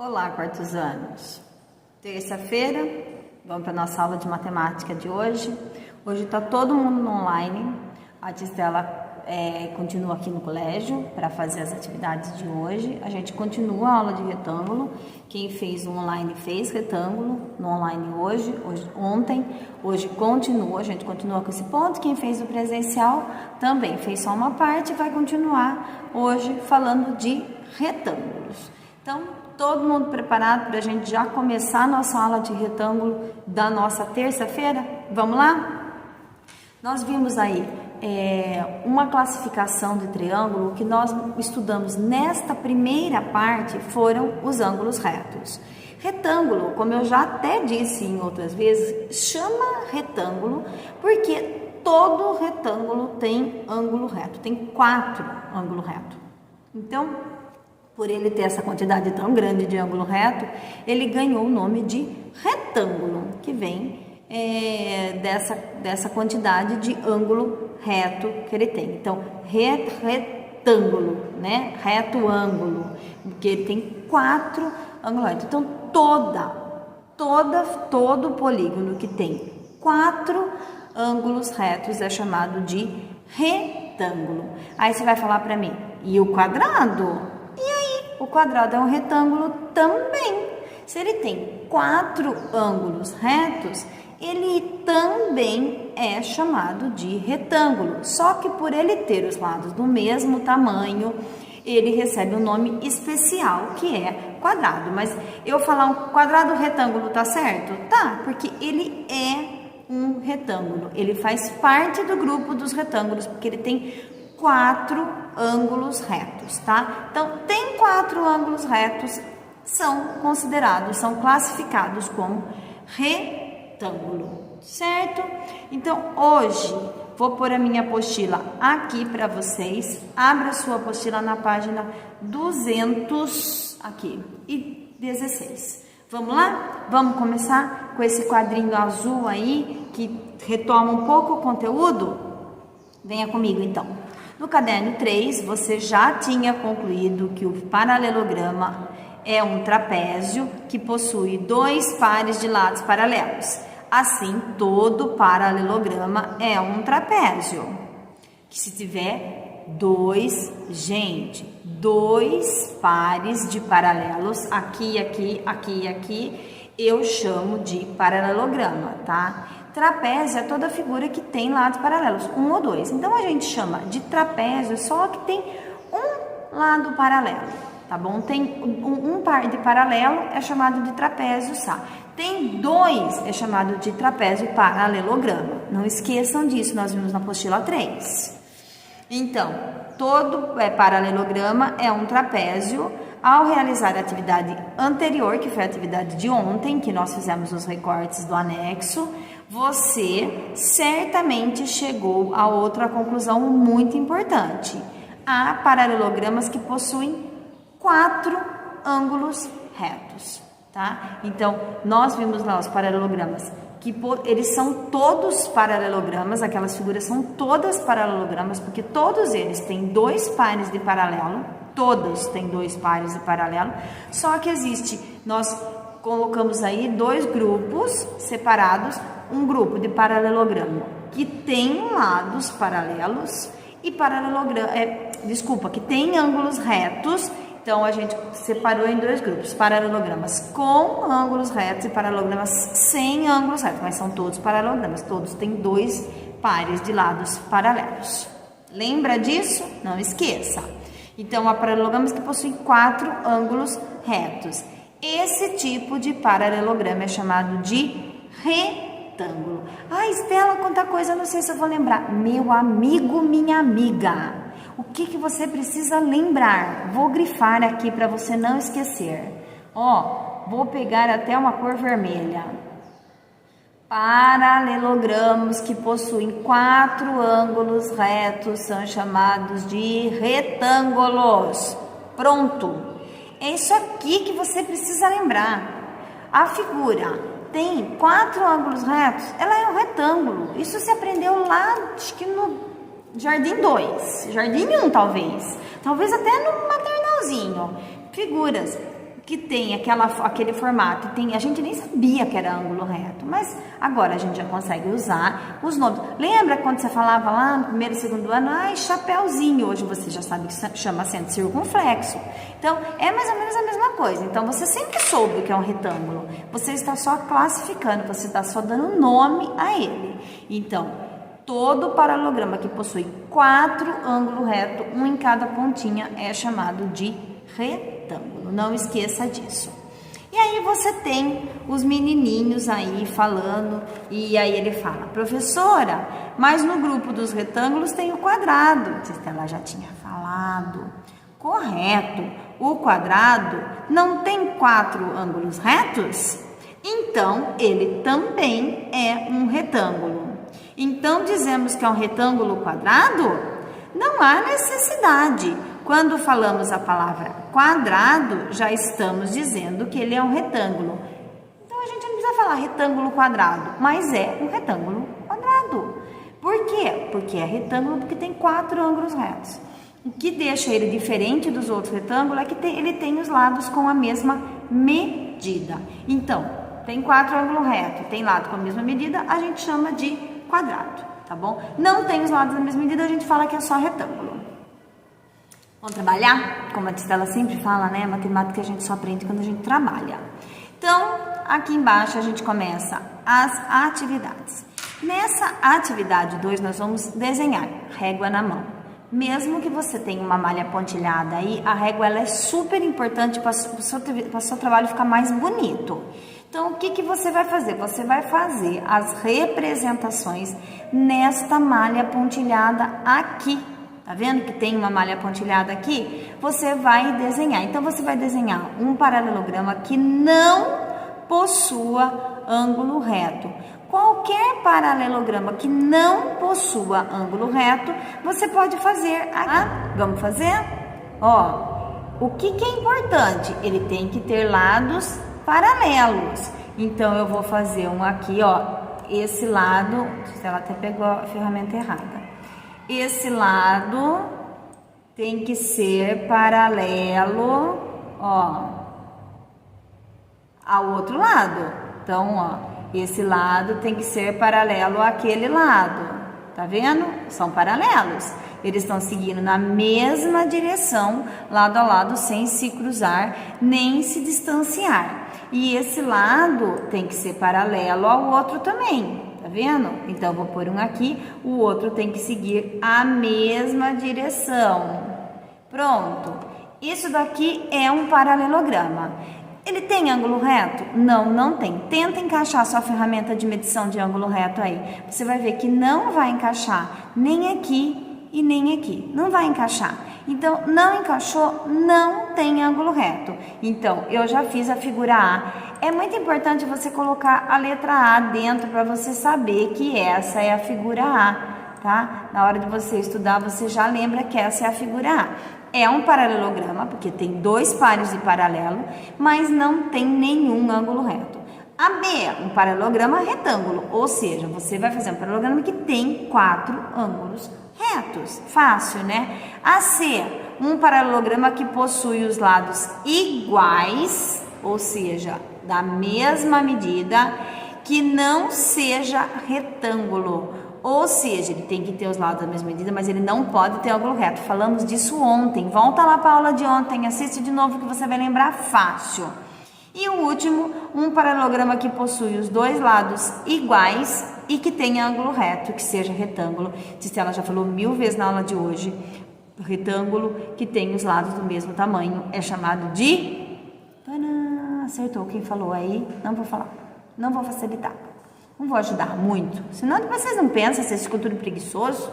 Olá, quartos anos. Terça-feira, vamos para a nossa aula de matemática de hoje. Hoje está todo mundo no online. A tia Estela continua aqui no colégio para fazer as atividades de hoje. A gente continua a aula de retângulo. Quem fez o online fez retângulo no online ontem. Hoje continua, a gente continua com esse ponto. Quem fez o presencial também fez só uma parte e vai continuar hoje falando de retângulos. Então, todo mundo preparado para a gente já começar a nossa aula de retângulo da nossa terça-feira? Vamos lá? Nós vimos aí uma classificação de triângulo. Que nós estudamos nesta primeira parte foram os ângulos retos. Retângulo, como eu já até disse em outras vezes, chama retângulo porque todo retângulo tem ângulo reto, tem 4 ângulos retos. Então, por ele ter essa quantidade tão grande de ângulo reto, ele ganhou o nome de retângulo, que vem dessa quantidade de ângulo reto que ele tem. Então, retângulo, né? Reto ângulo, porque ele tem 4 ângulos retos. Então, todo polígono que tem 4 ângulos retos é chamado de retângulo. Aí você vai falar para mim, e o quadrado? O quadrado é um retângulo também. Se ele tem 4 ângulos retos, ele também é chamado de retângulo. Só que por ele ter os lados do mesmo tamanho, ele recebe um nome especial, que é quadrado. Mas eu falar um quadrado retângulo, tá certo? Tá, porque ele é um retângulo. Ele faz parte do grupo dos retângulos, porque ele tem 4 ângulos retos, tá? Então, tem 4 ângulos retos, são classificados como retângulo, certo? Então, hoje, vou pôr a minha apostila aqui para vocês. Abra a sua apostila na página 200 aqui e 16. Vamos lá? Vamos começar com esse quadrinho azul aí, que retoma um pouco o conteúdo? Venha comigo, então. No caderno 3, você já tinha concluído que o paralelograma é um trapézio que possui 2 pares de lados paralelos. Assim, todo paralelograma é um trapézio. Que se tiver 2 pares de paralelos, aqui, aqui, aqui e aqui, eu chamo de paralelograma, tá? Trapézio é toda figura que tem lados paralelos, 1 ou 2. Então, a gente chama de trapézio só que tem um lado paralelo, tá bom? Tem um par de paralelo, é chamado de trapézio, tá? Tem 2, é chamado de trapézio paralelograma. Não esqueçam disso, nós vimos na apostila 3. Então, todo paralelograma é um trapézio. Ao realizar a atividade anterior, que foi a atividade de ontem, que nós fizemos os recortes do anexo, você certamente chegou a outra conclusão muito importante. Há paralelogramas que possuem 4 ângulos retos, tá? Então, nós vimos lá os paralelogramas, que eles são todos paralelogramas, aquelas figuras são todas paralelogramas, porque todos eles têm 2 pares de paralelo, todos têm 2 pares de paralelo, só que nós colocamos aí 2 grupos separados, um grupo de paralelograma que tem lados paralelos e que tem ângulos retos. Então, a gente separou em 2 grupos, paralelogramas com ângulos retos e paralelogramas sem ângulos retos, mas são todos paralelogramas, todos têm 2 pares de lados paralelos. Lembra disso? Não esqueça. Então, há paralelogramas que possuem 4 ângulos retos. Esse tipo de paralelograma é chamado de retângulo. Ah, Estela, quanta coisa, não sei se eu vou lembrar. Meu amigo, minha amiga, o que você precisa lembrar? Vou grifar aqui para você não esquecer. Vou pegar até uma cor vermelha. Paralelogramas que possuem 4 ângulos retos são chamados de retângulos. Pronto. É isso aqui que você precisa lembrar. A figura tem 4 ângulos retos, ela é um retângulo. Isso se aprendeu lá, acho que no Jardim 2, Jardim 1 talvez até no maternalzinho. Figuras que tem aquele formato, a gente nem sabia que era ângulo reto, mas agora a gente já consegue usar os nomes. Lembra quando você falava lá no primeiro e segundo ano, chapéuzinho, hoje você já sabe que chama acento circunflexo. Então, é mais ou menos a mesma coisa. Então, você sempre soube que é um retângulo, você está só classificando, você está só dando nome a ele. Então, todo paralelograma que possui 4 ângulos retos, um em cada pontinha, é chamado de retângulo. Não esqueça disso. E aí você tem os menininhos aí falando, e aí ele fala, professora, mas no grupo dos retângulos tem o quadrado. Ela já tinha falado. Correto. O quadrado não tem 4 ângulos retos? Então, ele também é um retângulo. Então, dizemos que é um retângulo quadrado? Não há necessidade. Quando falamos a palavra quadrado, já estamos dizendo que ele é um retângulo. Então, a gente não precisa falar retângulo quadrado, mas é um retângulo quadrado. Por quê? Porque é retângulo porque tem 4 ângulos retos. O que deixa ele diferente dos outros retângulos é que ele tem os lados com a mesma medida. Então, tem 4 ângulos retos, tem lado com a mesma medida, a gente chama de quadrado, tá bom? Não tem os lados da mesma medida, a gente fala que é só retângulo. Vamos trabalhar? Como a Estela sempre fala, né? Matemática a gente só aprende quando a gente trabalha. Então, aqui embaixo a gente começa as atividades. Nessa atividade 2, nós vamos desenhar régua na mão. Mesmo que você tenha uma malha pontilhada aí, a régua ela é super importante para o seu trabalho ficar mais bonito. Então, o que você vai fazer? Você vai fazer as representações nesta malha pontilhada aqui. Tá vendo que tem uma malha pontilhada aqui? Você vai desenhar. Então, você vai desenhar um paralelograma que não possua ângulo reto. Qualquer paralelograma que não possua ângulo reto, você pode fazer. Vamos fazer? O que é importante? Ele tem que ter lados paralelos. Então, eu vou fazer um aqui, esse lado, ela até pegou a ferramenta errada. Esse lado tem que ser paralelo, ao outro lado. Então, esse lado tem que ser paralelo àquele lado. Tá vendo? São paralelos. Eles estão seguindo na mesma direção, lado a lado, sem se cruzar, nem se distanciar. E esse lado tem que ser paralelo ao outro também. Tá vendo? Então, vou pôr um aqui, o outro tem que seguir a mesma direção. Pronto. Isso daqui é um paralelograma. Ele tem ângulo reto? Não, não tem. Tenta encaixar sua ferramenta de medição de ângulo reto aí. Você vai ver que não vai encaixar nem aqui e nem aqui. Não vai encaixar. Então, não encaixou, não tem ângulo reto. Então, eu já fiz a figura A. É muito importante você colocar a letra A dentro para você saber que essa é a figura A, tá? Na hora de você estudar, você já lembra que essa é a figura A. É um paralelograma, porque tem 2 pares de paralelo, mas não tem nenhum ângulo reto. A B é um paralelograma retângulo, ou seja, você vai fazer um paralelograma que tem 4 ângulos retos. Fácil, né? A C, um paralelograma que possui os lados iguais, ou seja, da mesma medida, que não seja retângulo. Ou seja, ele tem que ter os lados da mesma medida, mas ele não pode ter ângulo reto. Falamos disso ontem. Volta lá para a aula de ontem, assiste de novo que você vai lembrar fácil. E o último, um paralelograma que possui os 2 lados iguais e que tenha ângulo reto, que seja retângulo. Ela já falou 1000 vezes na aula de hoje. O retângulo que tem os lados do mesmo tamanho é chamado de... Acertou quem falou aí? Não vou falar. Não vou facilitar. Não vou ajudar muito, senão depois vocês não pensam, vocês ficam tudo preguiçoso.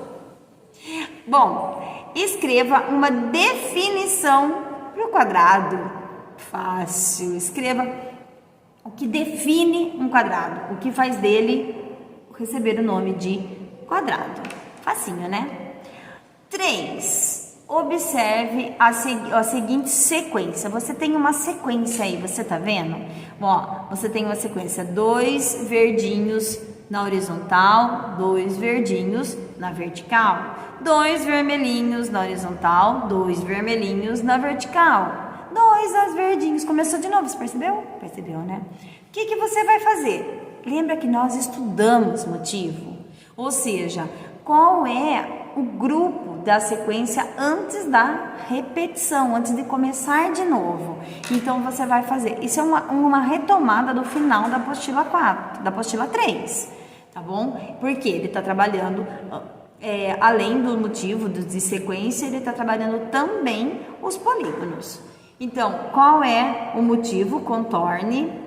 Bom, escreva uma definição para o quadrado. Fácil. Escreva o que define um quadrado, o que faz dele receber o nome de quadrado. Facinho, né? 3. Observe a seguinte sequência. Você tem uma sequência aí, você tá vendo? Você tem uma sequência, 2 verdinhos na horizontal, 2 verdinhos na vertical, 2 vermelhinhos na horizontal, 2 vermelhinhos na vertical, 2 verdinhos. Começou de novo, você percebeu? Percebeu, né? O que que você vai fazer? Lembra que nós estudamos motivo? Ou seja, qual é o grupo da sequência antes da repetição, antes de começar de novo. Então, você vai fazer. Isso é uma retomada do final da apostila 4, da apostila 3, tá bom? Porque ele está trabalhando, além do motivo de sequência, ele está trabalhando também os polígonos. Então, qual é o motivo? Contorne.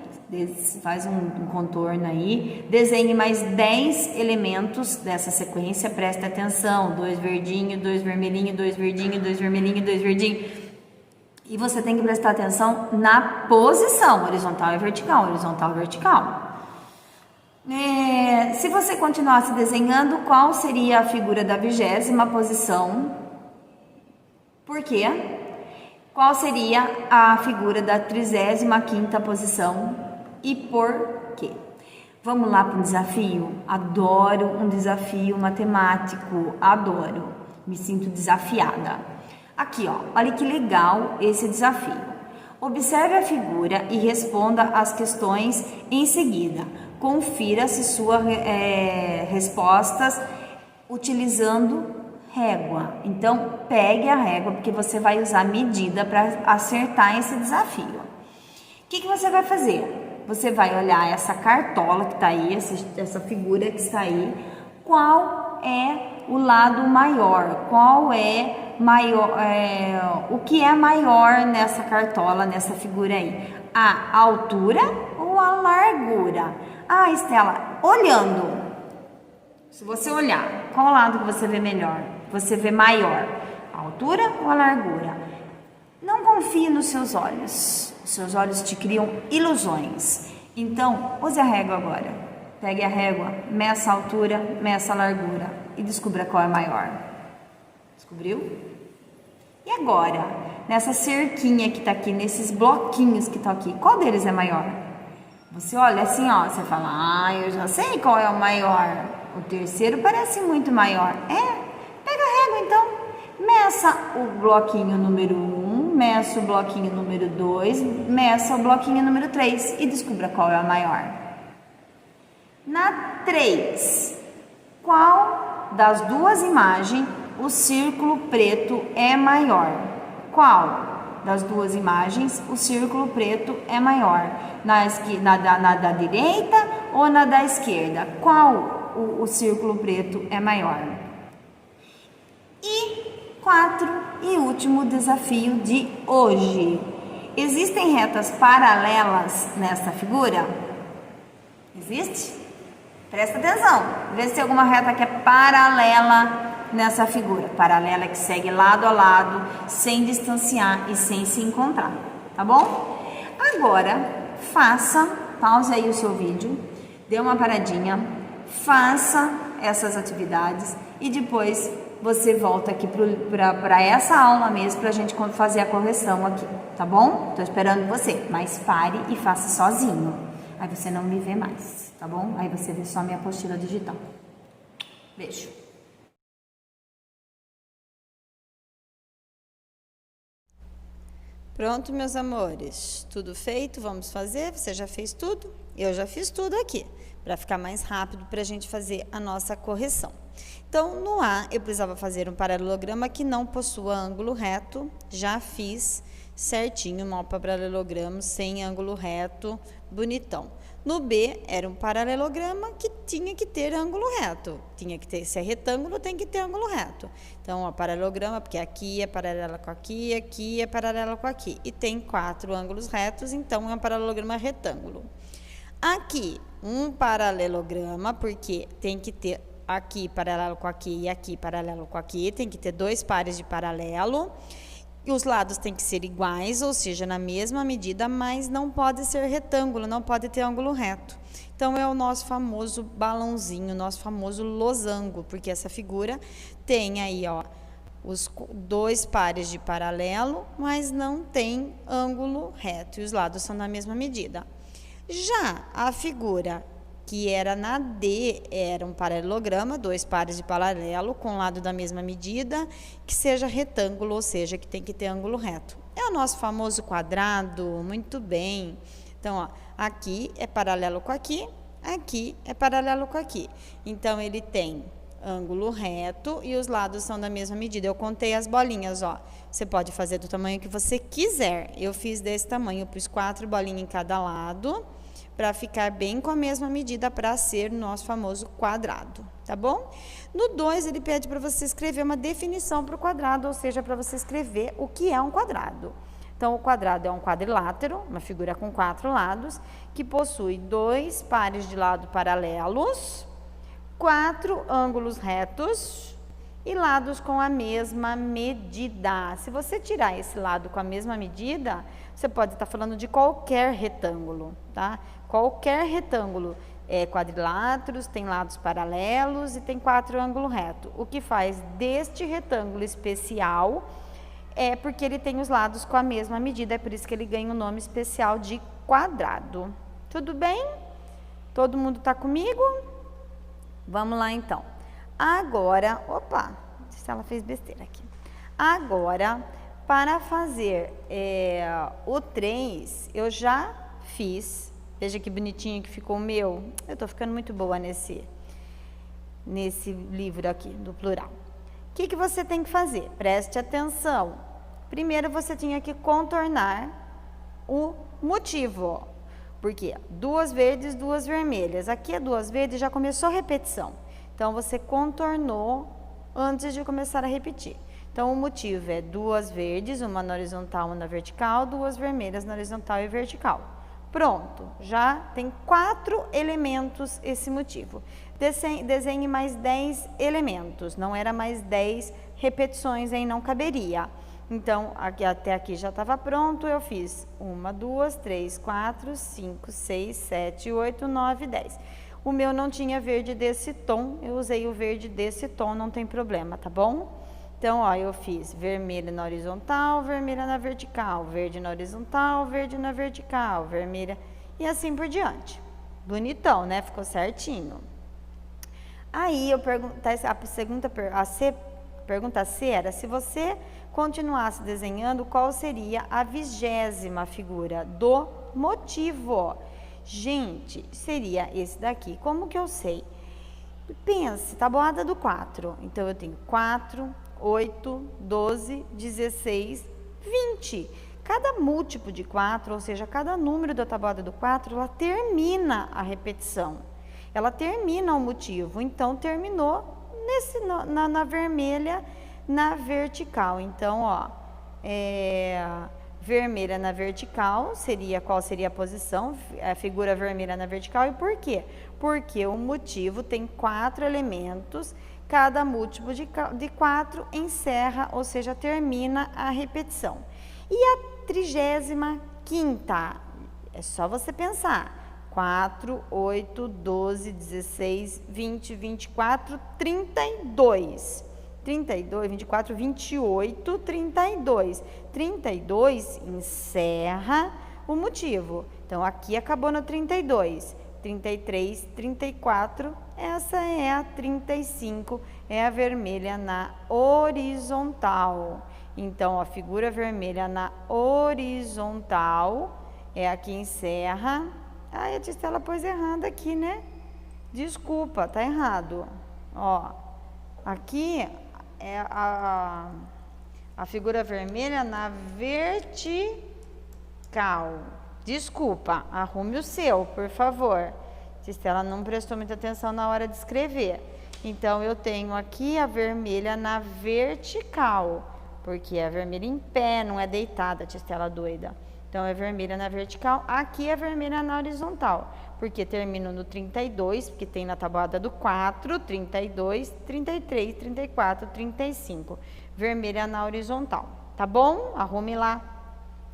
Faz um contorno aí, desenhe mais 10 elementos dessa sequência, preste atenção, 2 verdinho, 2 vermelhinho, 2 verdinho, 2 vermelhinho, 2 verdinho, e você tem que prestar atenção na posição, horizontal e vertical, horizontal e vertical. Se você continuasse desenhando, qual seria a figura da 20ª posição? Por quê? Qual seria a figura da 35ª posição? E por quê? Vamos lá para um desafio? Adoro um desafio matemático, adoro, me sinto desafiada. Aqui, ó, olha que legal esse desafio. Observe a figura e responda as questões em seguida. Confira se suas respostas utilizando régua. Então, pegue a régua, porque você vai usar medida para acertar esse desafio. O que você vai fazer? Você vai olhar essa cartola que está aí, essa figura que está aí. Qual é o lado maior? Qual é maior? O que é maior nessa cartola, nessa figura aí? A altura ou a largura? Ah, Estela, olhando. Se você olhar, qual lado que você vê melhor? Você vê maior? A altura ou a largura? Não confie nos seus olhos. Os seus olhos te criam ilusões. Então, use a régua agora. Pegue a régua, meça a altura, meça a largura e descubra qual é maior. Descobriu? E agora, nessa cerquinha que está aqui, nesses bloquinhos que estão aqui, qual deles é maior? Você olha assim, ó, você fala, eu já sei qual é o maior. O terceiro parece muito maior. Pega a régua então. Meça o bloquinho número 1, meça o bloquinho número 2, meça o bloquinho número 3 e descubra qual é a maior. Na 3, qual das duas imagens o círculo preto é maior? Qual das duas imagens o círculo preto é maior? Na da direita ou na da esquerda? Qual o círculo preto é maior? E 4 e último desafio de hoje. Existem retas paralelas nessa figura? Existe? Presta atenção. Vê se tem alguma reta que é paralela nessa figura. Paralela que segue lado a lado, sem distanciar e sem se encontrar. Tá bom? Agora, pause aí o seu vídeo, dê uma paradinha, faça essas atividades e depois você volta aqui para essa aula mesmo, para a gente fazer a correção aqui, tá bom? Tô esperando você, mas pare e faça sozinho. Aí você não me vê mais, tá bom? Aí você vê só minha apostila digital. Beijo. Pronto, meus amores, tudo feito, vamos fazer? Você já fez tudo? Eu já fiz tudo aqui, para ficar mais rápido para a gente fazer a nossa correção. Então, no A, eu precisava fazer um paralelograma que não possua ângulo reto, já fiz certinho, um paralelogramo sem ângulo reto, bonitão. No B, era um paralelograma que tinha que ter ângulo reto, tinha que ter, se é retângulo, tem que ter ângulo reto. Então, o paralelograma, porque aqui é paralela com aqui, aqui é paralela com aqui, e tem 4 ângulos retos, então é um paralelograma retângulo. Aqui, um paralelograma, porque tem que ter aqui paralelo com aqui e aqui paralelo com aqui, tem que ter 2 pares de paralelo, e os lados têm que ser iguais, ou seja, na mesma medida, mas não pode ser retângulo, não pode ter ângulo reto. Então, é o nosso famoso balãozinho, nosso famoso losango, porque essa figura tem aí, ó, os 2 pares de paralelo, mas não tem ângulo reto, e os lados são na mesma medida. Já a figura que era na D, era um paralelograma, 2 pares de paralelo, com lado da mesma medida, que seja retângulo, ou seja, que tem que ter ângulo reto. É o nosso famoso quadrado, muito bem. Então, ó, aqui é paralelo com aqui é paralelo com aqui. Então, ele tem ângulo reto e os lados são da mesma medida. Eu contei as bolinhas, ó. Você pode fazer do tamanho que você quiser. Eu fiz desse tamanho, eu pus 4 bolinhas em cada lado, para ficar bem com a mesma medida para ser nosso famoso quadrado, tá bom? No 2, ele pede para você escrever uma definição para o quadrado, ou seja, para você escrever o que é um quadrado. Então, o quadrado é um quadrilátero, uma figura com 4 lados, que possui 2 pares de lado paralelos, 4 ângulos retos e lados com a mesma medida. Se você tirar esse lado com a mesma medida, você pode estar falando de qualquer retângulo, tá? Qualquer retângulo é quadriláteros, tem lados paralelos e tem 4 ângulos retos. O que faz deste retângulo especial é porque ele tem os lados com a mesma medida, é por isso que ele ganha o nome especial de quadrado. Tudo bem? Todo mundo está comigo? Vamos lá, então. Agora, opa, se ela fez besteira aqui. Agora, para fazer o 3, eu já fiz. Veja que bonitinho que ficou o meu. Eu tô ficando muito boa nesse livro aqui, do plural. O que você tem que fazer? Preste atenção. Primeiro, você tinha que contornar o motivo. Por quê? 2 verdes, 2 vermelhas. Aqui é 2 verdes, já começou a repetição. Então, você contornou antes de começar a repetir. Então, o motivo é 2 verdes, uma na horizontal, uma na vertical, 2 vermelhas na horizontal e vertical. Pronto, já tem 4 elementos esse motivo. Desenhe mais 10 elementos, não era mais 10 repetições, aí não caberia. Então, até aqui já estava pronto, eu fiz 1, 2, 3, 4, 5, 6, 7, 8, 9, 10. O meu não tinha verde desse tom, eu usei o verde desse tom, não tem problema, tá bom? Então, ó, eu fiz vermelho na horizontal, vermelha na vertical, verde na horizontal, verde na vertical, vermelha e assim por diante. Bonitão, né? Ficou certinho. Aí, pergunta C era, se você continuasse desenhando, qual seria a 20ª figura do motivo? Gente, seria esse daqui. Como que eu sei? Pense, tabuada do 4. Então, eu tenho 4, 8, 12, 16, 20. Cada múltiplo de 4, ou seja, cada número da tabuada do 4, ela termina a repetição. Ela termina o motivo. Então, terminou na vermelha, na vertical. Então, ó, vermelha na vertical, qual seria a posição? A figura vermelha na vertical. E por quê? Porque o motivo tem 4 elementos, cada múltiplo de 4 encerra, ou seja, termina a repetição. E a 35ª, é só você pensar, 4, 8, 12, 16, 20, 24, 32. 32, 24, 28, 32. 32 encerra o motivo. Então, aqui acabou no 32. 33, 34, essa é a 35, é a vermelha na horizontal. Então, a figura vermelha na horizontal é a que encerra. Ai, a Tistela pôs errado aqui, né? Desculpa, tá errado. Ó, aqui é a figura vermelha na vertical. Desculpa, arrume o seu, por favor. Tistela não prestou muita atenção na hora de escrever. Então, eu tenho aqui a vermelha na vertical, porque é vermelha em pé, não é deitada, Tistela doida. Então, é vermelha na vertical, aqui é vermelha na horizontal, porque termino no 32, porque tem na tabuada do 4, 32, 33, 34, 35. Vermelha na horizontal, tá bom? Arrume lá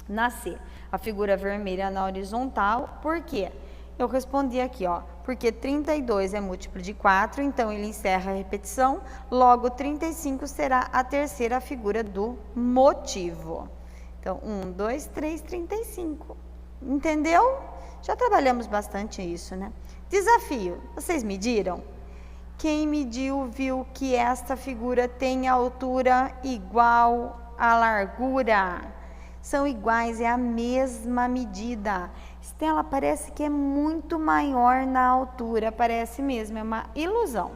na C. A figura vermelha na horizontal, por quê? Eu respondi aqui, ó, porque 32 é múltiplo de 4, então ele encerra a repetição, logo 35 será a terceira figura do motivo. Então, 1, 2, 3, 35. Entendeu? Já trabalhamos bastante isso, né? Desafio, vocês mediram? Quem mediu viu que esta figura tem altura igual à largura. São iguais, é a mesma medida. Estela, parece que é muito maior na altura, parece mesmo, é uma ilusão.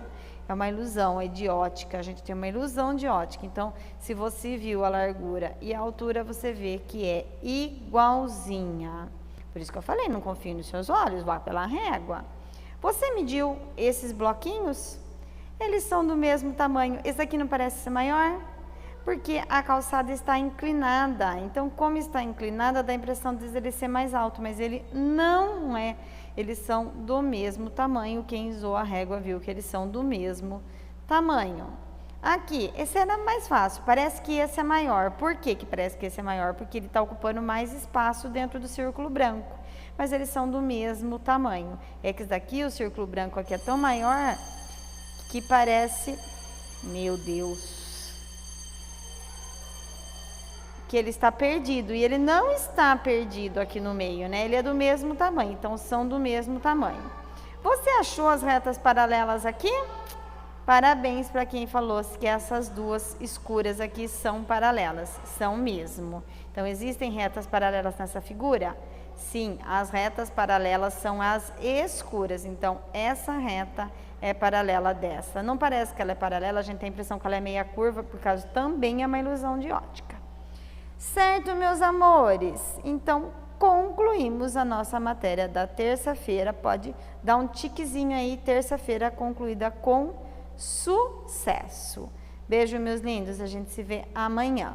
É uma ilusão, é de ótica, a gente tem uma ilusão de ótica. Então, se você viu a largura e a altura, você vê que é igualzinha. Por isso que eu falei, não confie nos seus olhos, vá pela régua. Você mediu esses bloquinhos? Eles são do mesmo tamanho. Esse aqui não parece ser maior? Porque a calçada está inclinada. Então, como está inclinada, dá a impressão de ele ser mais alto, mas ele não é. Eles são do mesmo tamanho. Quem usou a régua viu que eles são do mesmo tamanho. Aqui, esse era mais fácil. Parece que esse é maior. Por que que parece que esse é maior? Porque ele está ocupando mais espaço dentro do círculo branco. Mas eles são do mesmo tamanho. É que esse daqui, o círculo branco aqui é tão maior que parece... Meu Deus... que ele está perdido, e ele não está perdido aqui no meio, né? Ele é do mesmo tamanho, então são do mesmo tamanho. Você achou as retas paralelas aqui? Parabéns para quem falou que essas duas escuras aqui são paralelas, são mesmo. Então, existem retas paralelas nessa figura? Sim, as retas paralelas são as escuras, então essa reta é paralela dessa. Não parece que ela é paralela, a gente tem a impressão que ela é meia curva, por causa também é uma ilusão de ótica. Certo, meus amores? Então, concluímos a nossa matéria da terça-feira. Pode dar um tiquezinho aí, terça-feira concluída com sucesso. Beijo, meus lindos. A gente se vê amanhã.